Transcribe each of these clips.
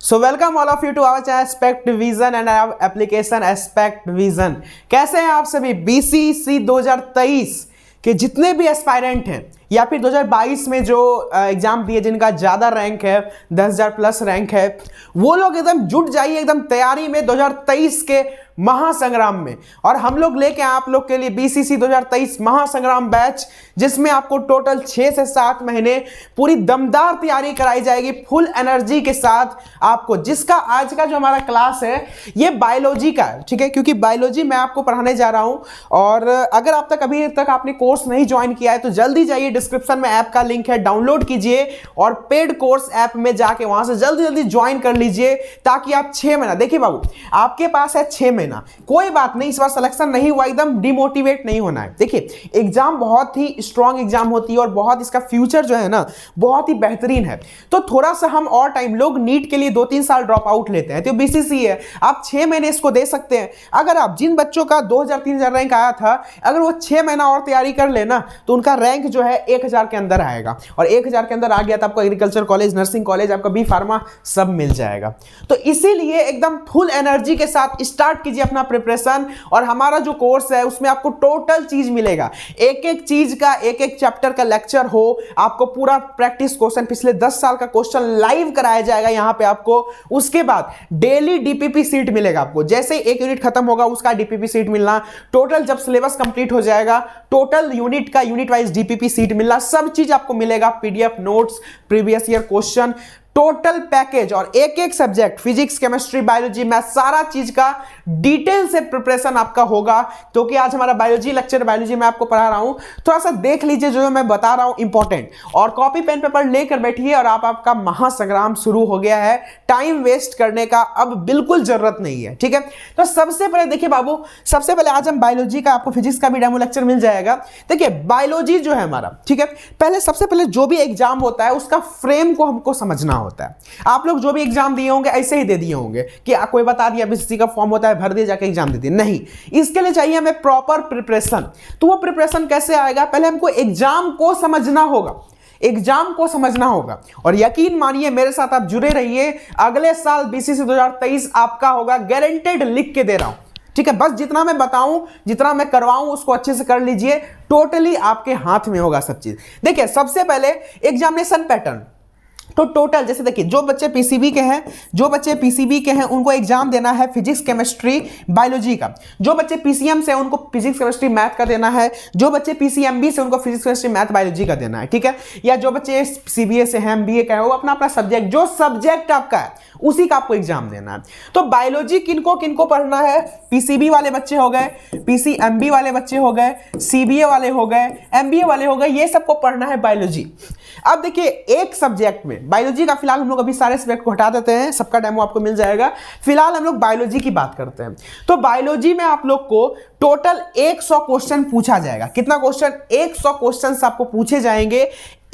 So welcome all of you to our channel Aspect Vision and application Aspect Vision. कैसे हैं आप सभी? BCC 2023 के जितने भी एस्पायरेंट हैं या फिर 2022 में जो एग्जाम दिए जिनका ज़्यादा रैंक है, 10,000 प्लस रैंक है, वो लोग एकदम जुट जाइए एकदम तैयारी में 2023 के महासंग्राम में। और हम लोग लेके आप लोग के लिए बीसीसी 2023 महासंग्राम बैच, जिसमें आपको टोटल 6 से 7 महीने पूरी दमदार तैयारी कराई जाएगी फुल एनर्जी के साथ आपको। जिसका आज का जो हमारा क्लास है ये बायोलॉजी का है, ठीक है, क्योंकि बायोलॉजी मैं आपको पढ़ाने जा रहा हूं। और अगर आप तक अभी तक आपने कोर्स नहीं ज्वाइन किया है तो जल्दी जाइए, डिस्क्रिप्शन में ऐप का लिंक है, डाउनलोड कीजिए और पेड कोर्स ऐप में जाके वहां से जल्दी जल्दी ज्वाइन कर लीजिए, ताकि आप 6 महीना, देखिए बाबू आपके पास है 6 महीना, कोई बात नहीं, इस बार सिलेक्शन नहीं हुआ, एकदम डिमोटिवेट नहीं होना है। देखिए एग्जाम बहुत ही स्ट्रांग एग्जाम होती है और बहुत इसका फ्यूचर जो है ना बहुत ही बेहतरीन है। तो थोड़ा सा हम और टाइम, लोग नीट के लिए 2-3 साल ड्रॉप आउट लेते हैं, तो बीसीसी है, आप 6 महीने इसको दे सकते हैं। अगर आप जिन बच्चों का 2,000-3,000 रैंक आया था, अगर वो 6 महीना और तैयारी कर लेना तो उनका रैंक जो है 1,000 के अंदर आएगा, और 1,000 के अंदर आ गया तो आपको एग्रीकल्चर कॉलेज, नर्सिंग कॉलेज, आपका बी फार्मा सब मिल जाएगा। तो इसीलिए एकदम फुल एनर्जी के साथ स्टार्ट कीजिए अपना प्रिपरेशन। और हमारा जो कोर्स है उसमें आपको टोटल चीज मिलेगा, एक एक चीज का, एक एक चैप्टर का लेक्चर हो, आपको पूरा प्रैक्टिस क्वेश्चन, पिछले 10 साल का क्वेश्चन लाइव कराया जाएगा यहां पे आपको। उसके बाद डेली डीपीपी सीट मिलेगा आपको, जैसे एक यूनिट खत्म होगा उसका डीपीपी सीट मिलना, टोटल जब सिलेबस कंप्लीट हो जाएगा टोटल यूनिट का यूनिट वाइज डीपीपी सीट मिलना, सब चीज आपको मिलेगा, PDF notes, previous year question, total package. और एक एक subject, physics, chemistry, biology, math, सारा चीज का डिटेल से प्रिपरेशन आपका होगा। तो कि आज हमारा बायोलॉजी लेक्चर, बायोलॉजी में आपको पढ़ा रहा हूं, थोड़ा सा देख लीजिए जो मैं बता रहा हूं इंपॉर्टेंट, और कॉपी पेन पेपर लेकर बैठिए। और आपका महासंग्राम शुरू हो गया है, टाइम वेस्ट करने का अब बिल्कुल जरूरत नहीं है, ठीक है। तो सबसे पहले देखिए बाबू, सबसे पहले आज हम बायोलॉजी का, आपको फिजिक्स का भी डेमो लेक्चर मिल जाएगा। देखिए बायोलॉजी जो है हमारा, ठीक है, पहले सबसे पहले जो भी एग्जाम होता है उसका फ्रेम को हमको समझना होता है। आप लोग जो भी एग्जाम दिए होंगे ऐसे ही दे दिए होंगे कि कोई बता दिया बीसीसी का फॉर्म होता है, भर दिए, जाके एग्जाम दे दिए, नहीं, इसके लिए चाहिए हमें प्रॉपर प्रिपरेशन। तो वो प्रिपरेशन कैसे आएगा? पहले हमको एग्जाम को समझना होगा, एग्जाम को समझना होगा। और यकीन मानिए मेरे साथ आप जुड़े रहिए, अगले साल बीसीसी 2023 आपका होगा, गारंटेड, लिख के दे रहा हूं, ठीक है। बस जितना मैं बताऊं, जितना मैं करवाऊं उसको अच्छे से कर लीजिए, टोटली आपके हाथ में होगा सब चीज। देखिए सबसे पहले एग्जामिनेशन पैटर्न, तो टोटल जैसे देखिए जो बच्चे पीसीबी के हैं, उनको एग्जाम देना है फिजिक्स, केमिस्ट्री, बायोलॉजी का। जो बच्चे पीसीएम से हैं उनको फिजिक्स, केमिस्ट्री, मैथ का देना है। जो बच्चे पीसीएमबी से उनको फिजिक्स, केमिस्ट्री, मैथ, बायोलॉजी का देना है, ठीक है। या जो बच्चे सीबीए से हैं, एमबीए का है, वो अपना अपना सब्जेक्ट, जो सब्जेक्ट आपका है उसी का आपको एग्जाम देना है। तो बायोलॉजी किनको किनको पढ़ना है? पीसीबी वाले बच्चे हो गए, पीसीएमबी वाले बच्चे हो गए, सीबीए वाले हो गए, एमबीए वाले हो गए, ये सबको पढ़ना है बायोलॉजी। अब देखिए एक सब्जेक्ट में बायोलॉजी का, फिलहाल हम लोग अभी सारे सब्जेक्ट को हटा देते हैं, सबका डेमो आपको मिल जाएगा। फिलहाल हम लोग बायोलॉजी की बात करते हैं। तो बायोलॉजी में आप लोग को टोटल 100 क्वेश्चन पूछा जाएगा। कितना क्वेश्चन? 100 क्वेश्चन आपको पूछे जाएंगे।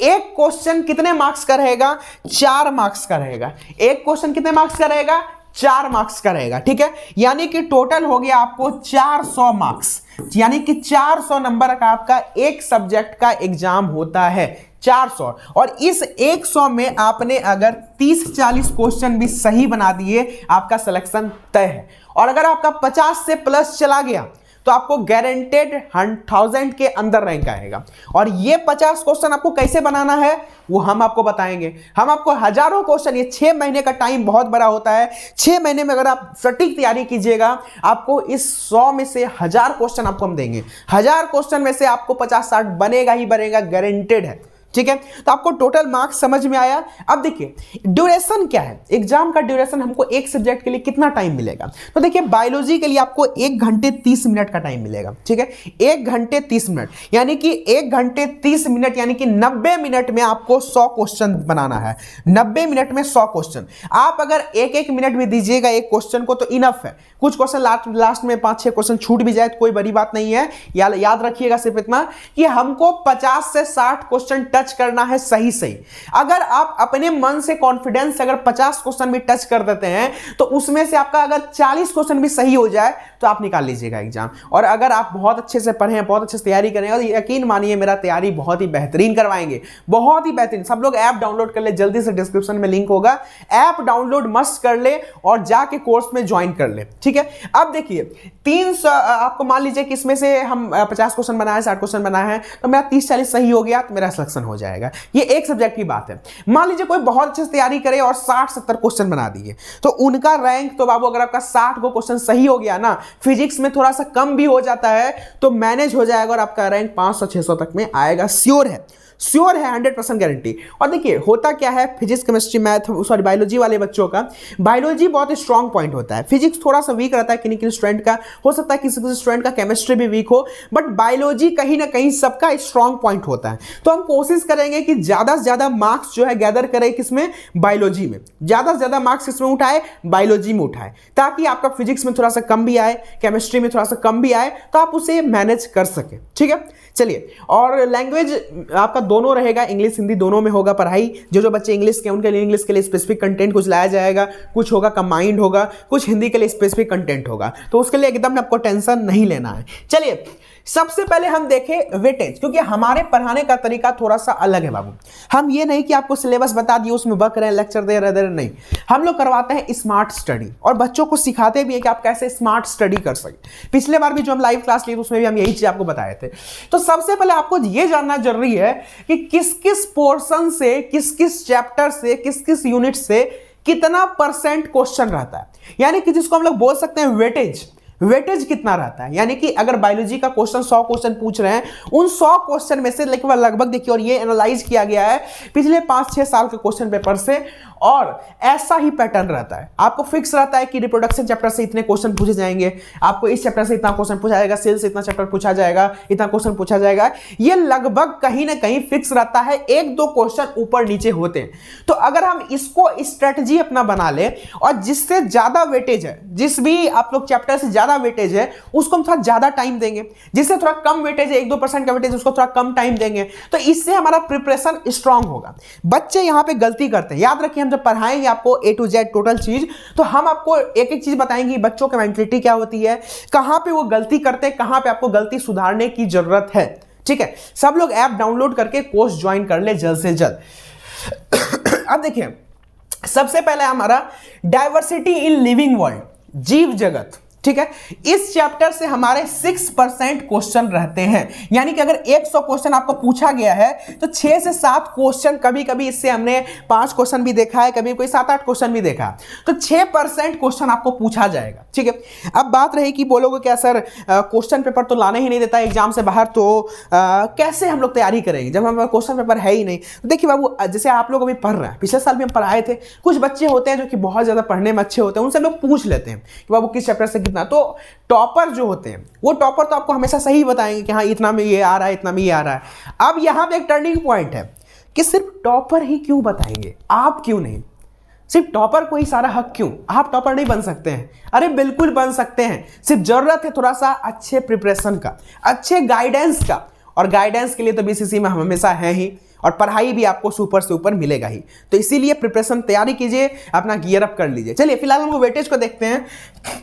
एक क्वेश्चन कितने मार्क्स का रहेगा? 4 मार्क्स का रहेगा। एक क्वेश्चन कितने मार्क्स का रहेगा? 4 मार्क्स का रहेगा, ठीक है। यानी कि टोटल हो गया आपको 400 मार्क्स, यानी कि 400 नंबर का आपका एक सब्जेक्ट का एग्जाम होता है, 400। और इस 100 में आपने अगर 30-40 क्वेश्चन भी सही बना दिए, आपका सिलेक्शन तय है। और अगर आपका 50 से प्लस चला गया तो आपको गारंटेड 1000 के अंदर रैंक आएगा। और ये 50 क्वेश्चन आपको कैसे बनाना है वो हम आपको बताएंगे। हम आपको हजारों क्वेश्चन, ये 6 महीने का टाइम बहुत बड़ा होता है, 6 महीने में अगर आप सटीक तैयारी कीजिएगा, आपको इस 100 में से 1000 क्वेश्चन आपको हम देंगे। 1000 क्वेश्चन में से आपको 50-60 बनेगा ही बनेगा, गारंटेड है, ठीक है। तो आपको टोटल मार्क्स समझ में आया। अब देखिए ड्यूरेशन क्या है, एग्जाम का ड्यूरेशन, हमको एक सब्जेक्ट के लिए कितना टाइम मिलेगा। तो देखिए बायोलॉजी के लिए आपको 1 घंटे 30 मिनट का टाइम मिलेगा, ठीक है। 1 घंटे 30 मिनट, यानी कि 1 घंटे 30 मिनट, यानी कि 90 मिनट में आपको 100 क्वेश्चन बनाना है। 90 मिनट में 100 क्वेश्चन। आप अगर 1-1 मिनट भी दीजिएगा एक क्वेश्चन को तो इनफ है। कुछ क्वेश्चन लास्ट में 5-6 क्वेश्चन छूट भी जाए तो कोई बड़ी बात नहीं है। याद रखिएगा सिर्फ इतना कि हमको 50 से 60 क्वेश्चन टच करना है सही सही। अगर आप अपने मन से कॉन्फिडेंस से अगर 50 क्वेश्चन भी टच कर देते हैं तो उसमें से आपका अगर 40 क्वेश्चन भी सही हो जाए तो आप निकाल लीजिएगा एग्जाम। और अगर आप बहुत अच्छे से पढ़ें, बहुत अच्छे से तैयारी करें, और यकीन मानिए मेरा तैयारी बहुत ही बेहतरीन करवाएंगे, बहुत ही बेहतरीन। सब लोग ऐप डाउनलोड कर ले, जल्दी से डिस्क्रिप्शन में लिंक होगा, ऐप डाउनलोड मस्ट कर ले और जाके कोर्स में ज्वाइन कर ले, ठीक है। अब देखिए 300 आपको मान लीजिए कि इसमें से हम 50 क्वेश्चन बनाए, 60 क्वेश्चन बनाए हैं, तो मेरा 30-40 सही हो गया तो मेरा सिलेक्शन हो जाएगा। ये एक सब्जेक्ट की बात है। मान लीजिए कोई बहुत अच्छे से तैयारी करे और 60-70 क्वेश्चन बना दिए, तो उनका रैंक तो बाबू अगर आपका 60 को क्वेश्चन सही हो गया ना, फिजिक्स में थोड़ा सा कम भी हो जाता है तो मैनेज हो जाएगा और आपका रैंक 500-600 तक में आएगा, श्योर है, श्योर है, 100% गारंटी। और देखिए होता क्या है, physics chemistry math sorry biology वाले बच्चों का, बायोलॉजी बहुत स्ट्रॉन्ग पॉइंट होता है, फिजिक्स थोड़ा सा वीक रहता है किसी किसी स्टूडेंट का, हो सकता है किसी किसी स्टूडेंट का केमिस्ट्री भी वीक हो, बट बायोलॉजी कहीं ना कहीं सबका स्ट्रॉन्ग पॉइंट होता है। तो हम कोशिश करेंगे कि ज़्यादा से ज़्यादा मार्क्स जो है गैदर करें किसमें, बायोलॉजी में, ज़्यादा से ज़्यादा मार्क्स किसमें उठाए, बायोलॉजी में उठाए, ताकि आपका फिजिक्स में थोड़ा सा कम भी आए, केमिस्ट्री में थोड़ा सा कम भी आए, तो आप उसे मैनेज कर सकें, ठीक है। चलिए, और लैंग्वेज आपका दोनों रहेगा, इंग्लिश हिंदी दोनों में होगा पढ़ाई। जो बच्चे इंग्लिश के उनके लिए इंग्लिश के लिए स्पेसिफिक कंटेंट कुछ लाया जाएगा, कुछ होगा कंबाइंड होगा, कुछ हिंदी के लिए स्पेसिफिक कंटेंट होगा, तो उसके लिए एकदम आपको टेंशन नहीं लेना है। चलिए सबसे पहले हम देखें वेटेज, क्योंकि हमारे पढ़ाने का तरीका थोड़ा सा अलग है बाबू। हम ये नहीं कि आपको सिलेबस बता दिए उसमें बक रहे हैं, लेक्चर दे रहे नहीं, हम लोग करवाते हैं स्मार्ट स्टडी और बच्चों को सिखाते भी हैं कि आप कैसे स्मार्ट स्टडी कर सकते। पिछले बार भी जो हम लाइव क्लास लिए उसमें भी हम यही चीज आपको बताए थे। तो सबसे पहले आपको ये जानना जरूरी है कि किस किस पोर्शन से, किस किस चैप्टर से, किस किस यूनिट से कितना % क्वेश्चन रहता है, यानी कि जिसको हम लोग बोल सकते हैं वेटेज। वेटेज कितना रहता है, यानी कि अगर बायोलॉजी का क्वेश्चन 100 क्वेश्चन पूछ रहे हैं, उन 100 क्वेश्चन में से लगभग देखिए, और ये एनालाइज किया गया है पिछले 5-6 साल के क्वेश्चन पेपर से, और ऐसा ही पैटर्न रहता है। आपको फिक्स रहता है कि रिप्रोडक्शन चैप्टर से इतने क्वेश्चन पूछे जाएंगे, आपको इस चैप्टर से इतना क्वेश्चन पूछा जाएगा, सेल से इतना चैप्टर पूछा जाएगा, इतना क्वेश्चन पूछा जाएगा। ये लगभग कहीं ना कहीं फिक्स रहता है, 1-2 क्वेश्चन ऊपर नीचे होते हैं। तो अगर हम इसको स्ट्रेटजी अपना बना ले और जिससे ज्यादा वेटेज है, जिस भी आप लोग चैप्टर से ज्यादा वेटेज है उसको हम थोड़ा ज्यादा टाइम देंगे, जिससे थोड़ा कम वेटेज है, 1-2% का वेटेज, उसको थोड़ा कम टाइम देंगे, तो इससे हमारा प्रिपरेशन स्ट्रांग होगा। बच्चे यहां पे गलती करते हैं, याद रखिए, जब पढ़ाएंगे आपको A to Z टोटल चीज, तो हम आपको एक एक चीज बताएंगे बच्चों की मेंटलिटी क्या होती है, कहां पे वो गलती करते हैं, कहां पे आपको गलती सुधारने की जरूरत है, ठीक है। सब लोग ऐप डाउनलोड करके कोर्स ज्वाइन कर ले जल्द से जल्द। अब देखिए सबसे पहले हमारा डाइवर्सिटी इन लिविंग वर्ल्ड, जीव जगत, ठीक है। इस चैप्टर से हमारे 6% क्वेश्चन रहते हैं, यानी कि अगर 100 क्वेश्चन आपको पूछा गया है तो 6 से 7 क्वेश्चन, कभी कभी इससे हमने 5 क्वेश्चन भी देखा है, कभी कोई 7-8 क्वेश्चन भी देखा, तो 6% क्वेश्चन आपको पूछा जाएगा, ठीक है। अब बात रही कि बोलोगे क्या सर क्वेश्चन पेपर तो लाने ही नहीं देता एग्जाम से बाहर, तो कैसे हम लोग तैयारी करेंगे जब हमारा क्वेश्चन पेपर है ही नहीं। तो देखिए बाबू, जैसे आप लोग अभी पढ़ रहे हैं, पिछले साल भी हम पढ़ाए थे, कुछ बच्चे होते हैं जो कि बहुत ज्यादा पढ़ने में अच्छे होते हैं, उनसे हम लोग पूछ लेते हैं कि बाबू किस चैप्टर से कितना। तो टॉपर जो होते हैं वो टॉपर तो आपको हमेशा सही बताएंगे कि हाँ इतना में ये आ रहा है, इतना में ये आ रहा है। अब यहां पे एक टर्निंग पॉइंट है कि सिर्फ टॉपर ही क्यों बताएंगे, आप क्यों नहीं, सिर्फ टॉपर को ही सारा हक क्यों, आप टॉपर नहीं बन सकते हैं? अरे बिल्कुल बन सकते हैं, सिर्फ जरूरत है थोड़ा सा अच्छे प्रिपरेशन का, अच्छे गाइडेंस का, और गाइडेंस के लिए तो बीसीसी में हम हमेशा हैं ही, और पढ़ाई भी आपको सुपर से ऊपर मिलेगा ही। तो इसीलिए प्रिपरेशन तैयारी कीजिए, अपना गियर अप कर लीजिए। चलिए फिलहाल हम वेटेज को देखते हैं।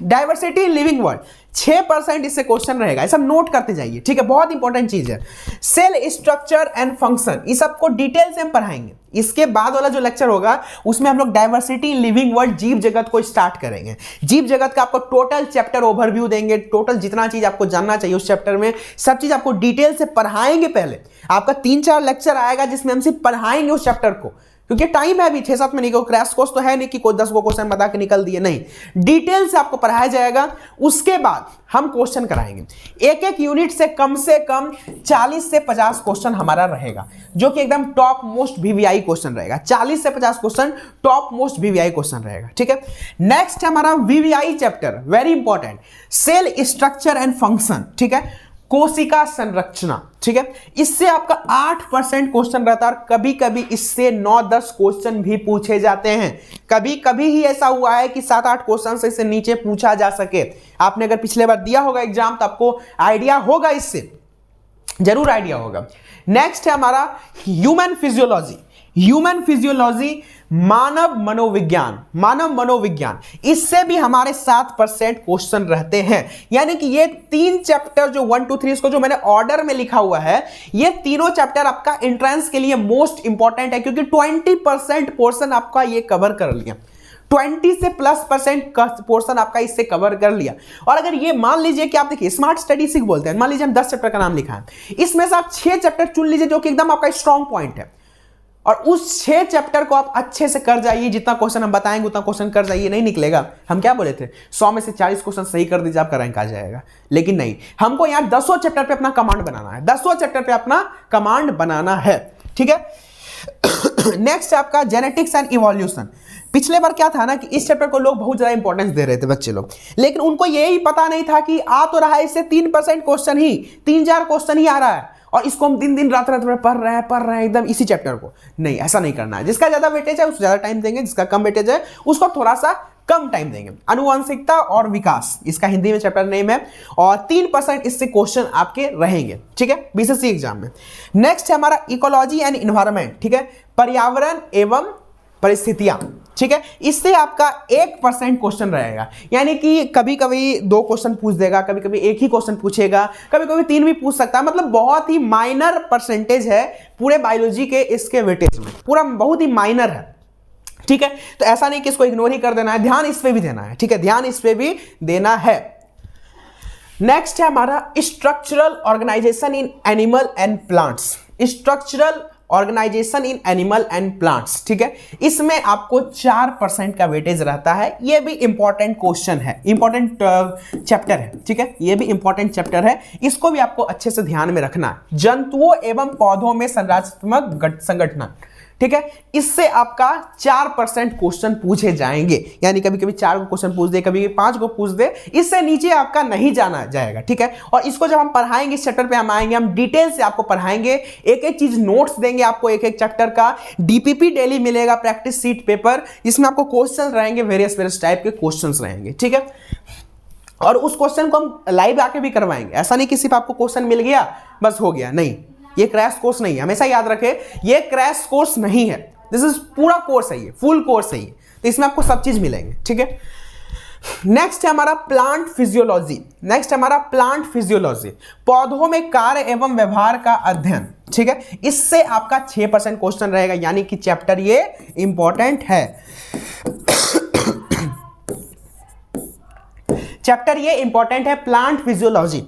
डाइवर्सिटी इन लिविंग वर्ल्ड 6% इससे क्वेश्चन रहेगा, ये सब नोट करते जाइए, ठीक है, बहुत इंपॉर्टेंट चीज है। सेल स्ट्रक्चर एंड फंक्शन, इस सबको डिटेल से हम पढ़ाएंगे। इसके बाद वाला जो लेक्चर होगा उसमें हम लोग डाइवर्सिटी इन लिविंग वर्ल्ड, जीव जगत को स्टार्ट करेंगे। जीव जगत का आपको टोटल चैप्टर ओवरव्यू देंगे, टोटल जितना चीज आपको जानना चाहिए उस चैप्टर में सब चीज आपको डिटेल से पढ़ाएंगे। पहले आपका 3-4 लेक्चर आएगा जिसमें हम सिर्फ पढ़ाएंगे उस चैप्टर को, क्योंकि टाइम है अभी 6-7 महीने को, क्रैश कोर्स तो है नहीं कि कोई 10 को क्वेश्चन बता के निकल दिए, नहीं, डिटेल से आपको पढ़ाया जाएगा। उसके बाद हम क्वेश्चन कराएंगे, एक एक यूनिट से कम 40 से 50 क्वेश्चन हमारा रहेगा, जो कि एकदम टॉप मोस्ट वीवीआई क्वेश्चन रहेगा। 40 से 50 question top most VVI question रहेगा, ठीक है। नेक्स्ट हमारा VVI chapter, very important, cell structure and function, ठीक है, कोशिका संरचना, ठीक है। इससे आपका 8% क्वेश्चन रहता है, और कभी कभी इससे 9-10 क्वेश्चन भी पूछे जाते हैं। कभी कभी ही ऐसा हुआ है कि 7-8 क्वेश्चन से इससे नीचे पूछा जा सके। आपने अगर पिछले बार दिया होगा एग्जाम तो आपको आइडिया होगा इससे। जरूर आइडिया होगा। नेक्स्ट है हमारा ह्यूमन फिजियोलॉजी। ह्यूमन फिजियोलॉजी मानव मनोविज्ञान, मानव मनोविज्ञान, इससे भी हमारे 7% क्वेश्चन रहते हैं। यानी कि ये 3 चैप्टर जो 1 2 3 इसको जो मैंने ऑर्डर में लिखा हुआ है, ये तीनों चैप्टर आपका एंट्रेंस के लिए मोस्ट इंपॉर्टेंट है, क्योंकि 20% पोर्शन आपका ये कवर कर लिया, 20 से +% का पोर्शन आपका इससे कवर कर लिया। और अगर ये मान लीजिए कि आप देखिए स्मार्ट स्टडी सिक बोलते हैं, मान लीजिए हम 10 चैप्टर का नाम लिखा है, इसमें से आप 6 चैप्टर चुन लीजिए जो कि एकदम आपका स्ट्रॉन्ग पॉइंट है, और उस 6 चैप्टर को आप अच्छे से कर जाइए। जितना क्वेश्चन हम बताएंगे उतना क्वेश्चन कर जाइए। नहीं निकलेगा, हम क्या बोले थे, 100 में से 40 क्वेश्चन सही कर दीजिए, आपका रैंक आ जाएगा। लेकिन नहीं, हमको यहाँ 10 चैप्टर पे अपना कमांड बनाना है, 10 चैप्टर पे अपना कमांड बनाना है, ठीक है। नेक्स्ट है आपका जेनेटिक्स एंड इवोल्यूशन। पिछले बार क्या था ना कि इस चैप्टर को लोग बहुत ज्यादा इंपॉर्टेंस दे रहे थे बच्चे लोग, लेकिन उनको यही पता नहीं था कि आ तो रहा है इससे 3% क्वेश्चन ही, 3-4 क्वेश्चन ही आ रहा है, और इसको हम दिन दिन रात रात पढ़ रहे हैं एकदम इसी चैप्टर को। नहीं, ऐसा नहीं करना है। जिसका ज्यादा वेटेज है उसको ज्यादा टाइम देंगे, जिसका कम वेटेज है उसको थोड़ा सा कम टाइम देंगे। आनुवंशिकता और विकास, इसका हिंदी में चैप्टर नेम है, और 3% इससे क्वेश्चन आपके रहेंगे, ठीक है, बीसीसी एग्जाम में। नेक्स्ट है हमारा इकोलॉजी एंड इन्वायरमेंट, ठीक है, पर्यावरण एवं परिस्थितियां, ठीक है, इससे आपका 1% क्वेश्चन रहेगा। यानी कि कभी कभी 2 क्वेश्चन पूछ देगा, कभी कभी 1 ही क्वेश्चन पूछेगा, कभी कभी 3 भी पूछ सकता है। मतलब बहुत ही माइनर परसेंटेज है पूरे बायोलॉजी के इसके वेटेज में, पूरा बहुत ही माइनर है, ठीक है। तो ऐसा नहीं कि इसको इग्नोर ही कर देना है, ध्यान इस पे भी देना है, ठीक है, ध्यान इस पे भी देना है। नेक्स्ट है हमारा structural organization in animal and plants. Structural organization in animal and plants, ठीक है, इसमें आपको 4% का वेटेज रहता है। ये भी इंपॉर्टेंट क्वेश्चन है, इंपॉर्टेंट चैप्टर है, ठीक है, ये भी इंपॉर्टेंट चैप्टर है, इसको भी आपको अच्छे से ध्यान में रखना है। जंतुओं एवं पौधों में संरचनात्मक संगठन, ठीक है, इससे आपका 4% क्वेश्चन पूछे जाएंगे। यानी कभी कभी 4 क्वेश्चन पूछ दे, कभी 5 को पूछ दे, इससे नीचे आपका नहीं जाना जाएगा, ठीक है। और इसको जब हम पढ़ाएंगे, इस चैप्टर पे हम आएंगे, हम डिटेल से आपको पढ़ाएंगे, एक एक चीज नोट्स देंगे आपको, एक एक चैप्टर का डीपीपी डेली मिलेगा, प्रैक्टिस सीट पेपर, जिसमें आपको क्वेश्चन रहेंगे, वेरियस टाइप के क्वेश्चन रहेंगे, ठीक है। और उस क्वेश्चन को हम लाइव आके भी करवाएंगे। ऐसा नहीं कि सिर्फ आपको क्वेश्चन मिल गया बस हो गया, नहीं, ये क्रैश कोर्स नहीं है, हमेशा याद रखें, ये क्रैश कोर्स नहीं है, दिस इज पूरा कोर्स है, ये फुल कोर्स है ये, तो इसमें आपको सब चीज मिलेंगे, ठीक है। नेक्स्ट है हमारा प्लांट फिजियोलॉजी। नेक्स्ट है हमारा प्लांट फिजियोलॉजी, पौधों में कार्य एवं व्यवहार का अध्ययन, ठीक है, इससे आपका 6% क्वेश्चन रहेगा। यानी कि चैप्टर ये इंपॉर्टेंट है, चैप्टर ये इंपॉर्टेंट है, प्लांट फिजियोलॉजी।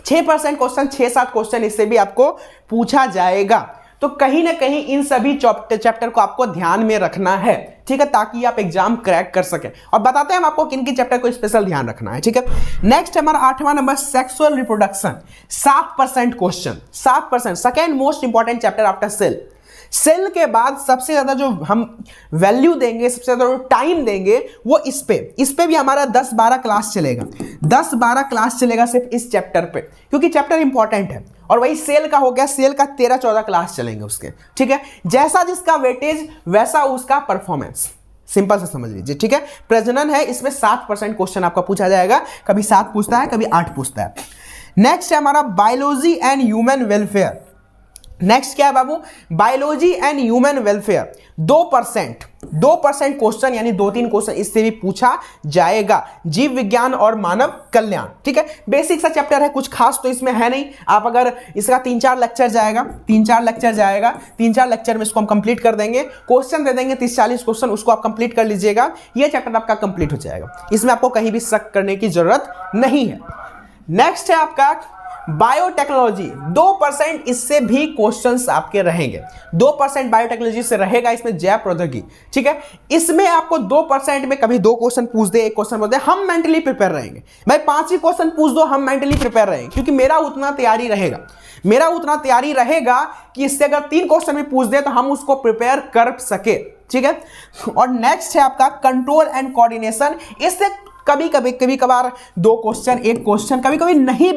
6% क्वेश्चन, 6-7 क्वेश्चन इससे भी आपको पूछा जाएगा। तो कहीं ना कहीं इन सभी चैप्टर को आपको ध्यान में रखना है, ठीक है, ताकि आप एग्जाम क्रैक कर सके। और बताते हैं हम आपको किन किन चैप्टर को स्पेशल ध्यान रखना है, ठीक है। नेक्स्ट हमारा 8वां नंबर sexual reproduction, 7% question, 7%, second most important chapter after cell. Cell के बाद सबसे ज्यादा जो हम वैल्यू देंगे, सबसे ज्यादा जो टाइम देंगे वो इस पे भी हमारा 10-12 क्लास चलेगा, 10-12 क्लास चलेगा सिर्फ इस चैप्टर पे, क्योंकि चैप्टर इंपॉर्टेंट है। और वही सेल का हो गया, सेल का 13-14 क्लास चलेंगे उसके, ठीक है। जैसा जिसका वेटेज वैसा उसका परफॉर्मेंस, सिंपल से समझ लीजिए, ठीक है। प्रजनन है, इसमें 7% क्वेश्चन आपका पूछा जाएगा, कभी 7 पूछता है, कभी 8 पूछता है। नेक्स्ट है हमारा biology and human welfare. Next क्या है बाबू, biology and human welfare, 2% question, यानी 2-3 क्वेश्चन इससे भी पूछा जाएगा। जीव विज्ञान और मानव कल्याण, ठीक है, बेसिक सा चैप्टर है, कुछ खास तो इसमें है नहीं। आप अगर इसका 3-4 लेक्चर जाएगा, 3-4 लेक्चर में इसको हम कंप्लीट कर देंगे, क्वेश्चन दे देंगे 30-40 क्वेश्चन, उसको आप कंप्लीट कर लीजिएगा, ये चैप्टर आपका कंप्लीट हो जाएगा, इसमें आपको कहीं भी शक करने की जरूरत नहीं है। नेक्स्ट है आपका बायोटेक्नोलॉजी, 2% इससे भी क्वेश्चंस आपके रहेंगे, 2% बायोटेक्नोलॉजी से रहेगा, इसमें जैव प्रौद्योगिकी, ठीक है। इसमें आपको 2% में कभी 2 क्वेश्चन पूछ दे, 1 क्वेश्चन पूछ दे, हम मेंटली प्रिपेयर रहेंगे। भाई 5 ही क्वेश्चन पूछ दो, हम मेंटली प्रिपेयर रहेंगे, क्योंकि मेरा उतना तैयारी रहेगा कि इससे अगर 3 क्वेश्चन भी पूछ दे तो हम उसको प्रिपेयर कर सके, ठीक है। और नेक्स्ट है आपका कंट्रोल एंड कोऑर्डिनेशन, इससे कभी कभार 2 क्वेश्चन, 1 क्वेश्चन कभी कभी नहीं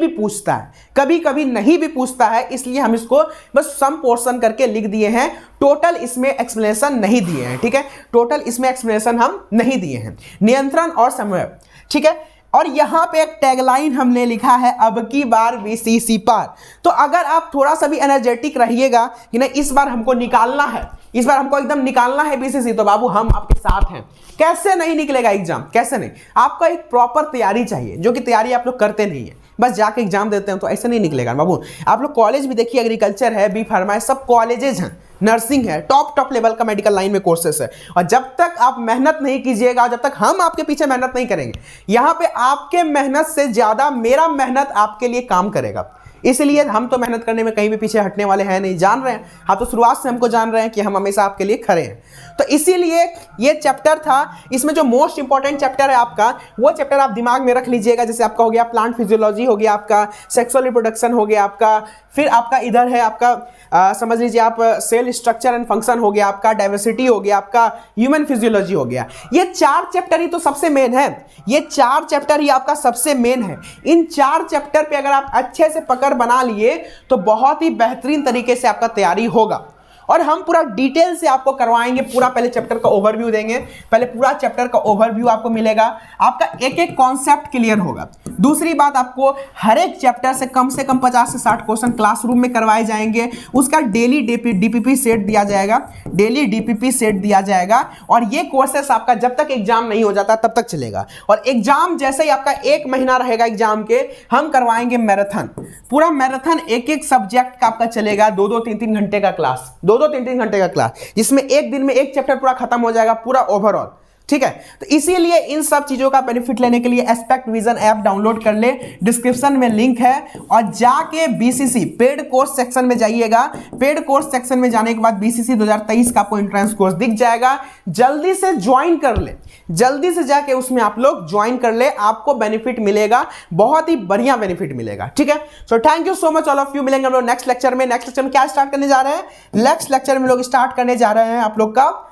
भी पूछता है, इसलिए हम इसको बस सम पोर्शन करके लिख दिए हैं, टोटल इसमें एक्सप्लेनेशन नहीं दिए हैं, ठीक है, टोटल इसमें एक्सप्लेनेशन हम नहीं दिए हैं। नियंत्रण और समन्वय, ठीक है, और यहां पे एक टैगलाइन हमने लिखा है, अब की बार बीसीसी पार। तो अगर आप थोड़ा सा भी एनर्जेटिक रहिएगा कि नहीं इस बार हमको निकालना है, इस बार हमको एकदम निकालना है बीसीसी, तो बाबू हम आपके साथ हैं। कैसे नहीं निकलेगा एग्जाम, कैसे नहीं, आपका एक प्रॉपर तैयारी चाहिए, जो कि तैयारी आप लोग करते नहीं है, बस जाके एग्जाम देते हैं, तो ऐसे नहीं निकलेगा बाबू। आप लोग कॉलेज भी देखिए, एग्रीकल्चर है, बी फार्मा है, सब कॉलेजेस हैं, नर्सिंग है, टॉप लेवल का मेडिकल लाइन में कोर्सेस है। और जब तक आप मेहनत नहीं कीजिएगा, जब तक हम आपके पीछे मेहनत नहीं करेंगे, यहां पे आपके मेहनत से ज्यादा मेरा मेहनत आपके लिए काम करेगा। इसलिए हम तो मेहनत करने में कहीं भी पीछे हटने वाले हैं नहीं, जान रहे हैं, हाँ तो शुरुआत से हमको जान रहे हैं कि हम हमेशा आपके लिए खड़े हैं। तो इसीलिए ये चैप्टर था, इसमें जो मोस्ट इंपॉर्टेंट चैप्टर है आपका, वो चैप्टर आप दिमाग में रख लीजिएगा। जैसे आपका हो गया प्लांट फिजियोलॉजी, हो गया आपका सेक्सुअल रिप्रोडक्शन, हो गया आपका, फिर आपका इधर है आपका समझ लीजिए आप सेल स्ट्रक्चर एंड फंक्शन, हो गया आपका डाइवर्सिटी, हो गया आपका ह्यूमन फिजियोलॉजी हो गया। ये 4 चैप्टर ही तो सबसे मेन है, ये 4 चैप्टर ही आपका सबसे मेन है। इन 4 चैप्टर पे अगर आप अच्छे से पकड़ बना लिए तो बहुत ही बेहतरीन तरीके से आपका तैयारी होगा। और हम पूरा डिटेल से आपको करवाएंगे, पूरा पहले चैप्टर का ओवरव्यू देंगे, पहले पूरा चैप्टर का ओवरव्यू आपको मिलेगा, आपका एक एक कॉन्सेप्ट क्लियर होगा। दूसरी बात, आपको हर एक चैप्टर से कम 50 से 60 क्वेश्चन क्लासरूम में करवाए जाएंगे, उसका डेली डीपीपी सेट दिया जाएगा, डेली डीपीपी सेट दिया जाएगा। और ये कोर्सेस आपका जब तक एग्जाम नहीं हो जाता तब तक चलेगा। और एग्जाम जैसे ही आपका 1 महीना रहेगा एग्जाम के, हम करवाएंगे मैराथन, पूरा मैराथन, एक एक सब्जेक्ट का आपका चलेगा 2-2, 3-3 घंटे का क्लास, 2-2, 3-3 घंटे का क्लास, जिसमें एक दिन में एक चैप्टर पूरा खत्म हो जाएगा, पूरा ओवरऑल। ठीक है, तो इसीलिए इन सब चीजों का बेनिफिट लेने के लिए एस्पेक्ट विजन ऐप डाउनलोड कर ले, डिस्क्रिप्शन में लिंक है, और जाके बीसीसी पेड कोर्स सेक्शन में जाइएगा। पेड कोर्स सेक्शन में जाने के बाद बीसीसी 2023 का आपको एंट्रेंस कोर्स दिख जाएगा, जल्दी से ज्वाइन कर ले, जल्दी से जाके उसमें आप लोग ज्वाइन कर ले, आपको बेनिफिट मिलेगा, बहुत ही बढ़िया बेनिफिट मिलेगा। ठीक है, so thank you so much all of you. मिलेंगे हम लोग नेक्स्ट लेक्चर में। नेक्स्ट लेक्चर में क्या स्टार्ट करने जा रहे हैं, नेक्स्ट लेक्चर में लोग स्टार्ट करने जा रहे हैं आप लोग का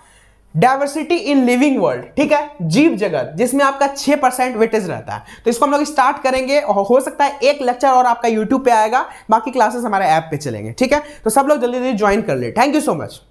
डाइवर्सिटी इन लिविंग वर्ल्ड। ठीक है, जीव जगत, जिसमें आपका 6% वेटेज रहता है, तो इसको हम लोग स्टार्ट करेंगे। और हो सकता है एक लेक्चर और आपका यूट्यूब पे आएगा, बाकी क्लासेस हमारे ऐप पे चलेंगे। ठीक है, तो सब लोग जल्दी जल्दी ज्वाइन कर ले। Thank you so much.